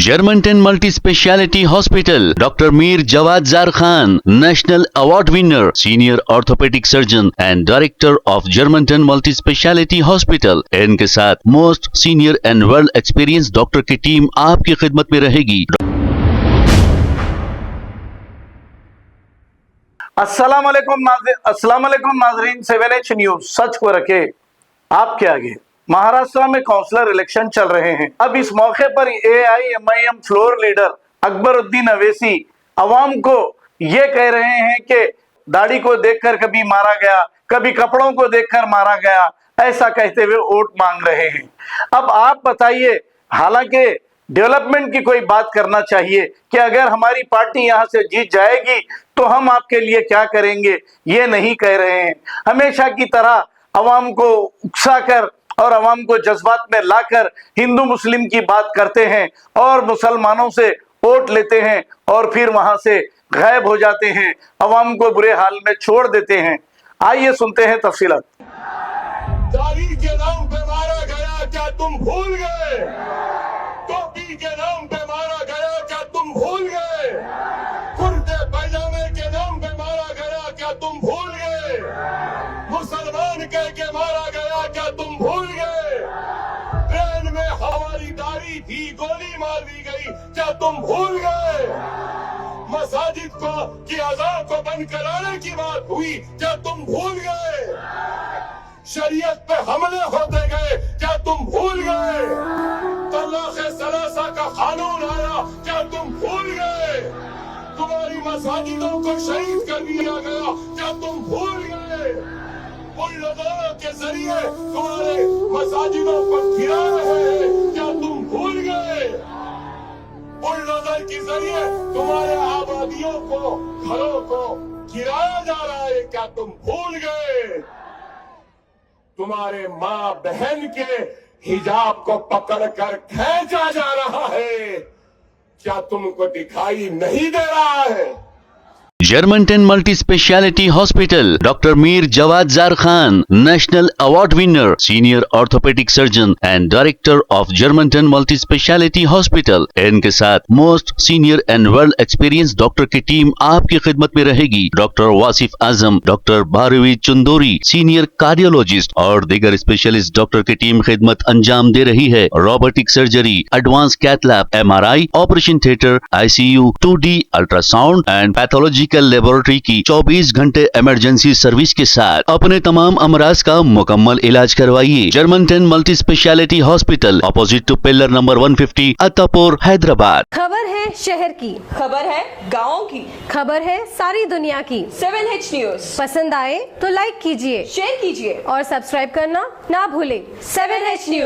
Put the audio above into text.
Germanton multi speciality hospital, doctor Mir Jawad Zar Khan, national award winner, senior orthopaedic surgeon and director of Germanton multi speciality hospital. इनके साथ most senior and well experience doctor की team आपकी खिदमत में रहेगी। अस्सलाम वालेकुम नाजरीन, 7H न्यूज सच को रखे आपके आगे। महाराष्ट्र में काउंसलर इलेक्शन चल रहे हैं। अब इस मौके पर AIMIM floor leader Akbaruddin Owaisi अवाम को ये कह रहे हैं कि दाढ़ी को देखकर कभी मारा गया, कभी कपड़ों को देखकर मारा गया, ऐसा कहते हुए वोट मांग रहे हैं। अब आप बताइए, हालांकि डेवलपमेंट की कोई बात करना चाहिए कि अगर हमारी पार्टी यहां से जीत जाएगी तो हम आपके लिए क्या करेंगे, ये नहीं कह रहे हैं। हमेशा की तरह अवाम को उकसाकर और अवाम को जज्बात में लाकर हिंदू मुस्लिम की बात करते हैं और मुसलमानों से वोट लेते हैं और फिर वहां से गायब हो जाते हैं, अवाम को बुरे हाल में छोड़ देते हैं। आइए सुनते हैं तफसीलात। दाढ़ी के नाम पे मारा गया, क्या तुम भूल गए? टोपी के नाम पे मारा गया, क्या तुम भूल गए? कुर्ते पैजामे के नाम पे मारा गया, क्या तुम भूल गए? मुसलमान कह के मारा गया, क्या तुम भूल गए? ट्रेन में हमारी दाढ़ी थी, गोली मार दी गई, क्या तुम भूल गए? मसाजिद को की अज़ान को बंद कराने की बात हुई, क्या तुम भूल गए? शरीयत पे हमले होते गए, क्या तुम भूल गए? तलाक़े सलासा का कानून आया, क्या तुम भूल गए? तुम्हारी मसाजिदों को शहीद कर दिया गया, क्या तुम भूल गए? बुलडोजरों के जरिए तुम्हारे मसाजिदों को गिरा रहे हैं, क्या तुम भूल गए? बुलडोजर के जरिए तुम्हारे आबादियों को, घरों को गिराया जा रहा है, क्या तुम भूल गए? तुम्हारे माँ बहन के हिजाब को पकड़कर खींचा जा रहा है, क्या तुमको दिखाई नहीं दे रहा है? Germanton multi speciality hospital, doctor Mir Jawad Zar Khan, national award winner, senior orthopaedic surgeon and director of Germanton multi speciality hospital. इनके साथ most senior and well experience doctor की टीम आपकी खिदमत में रहेगी। Doctor Wasif Azam, doctor Bharvi Chandori, senior cardiologist और दीगर स्पेशलिस्ट डॉक्टर की टीम खिदमत अंजाम दे रही है। Robotic surgery, advance cath lab, MRI, operation theatre, ICU, 2D ultrasound and pathological laboratory की 24 घंटे इमरजेंसी सर्विस के साथ अपने तमाम अमराज का मुकम्मल इलाज करवाइए। Germanten multi speciality hospital, opposite to pillar number 150, Attapur, Hyderabad. खबर है शहर की, खबर है गाँव की, खबर है सारी दुनिया की। 7H न्यूज पसंद आए तो लाइक कीजिए, शेयर कीजिए और सब्सक्राइब करना ना भूलें। 7H news.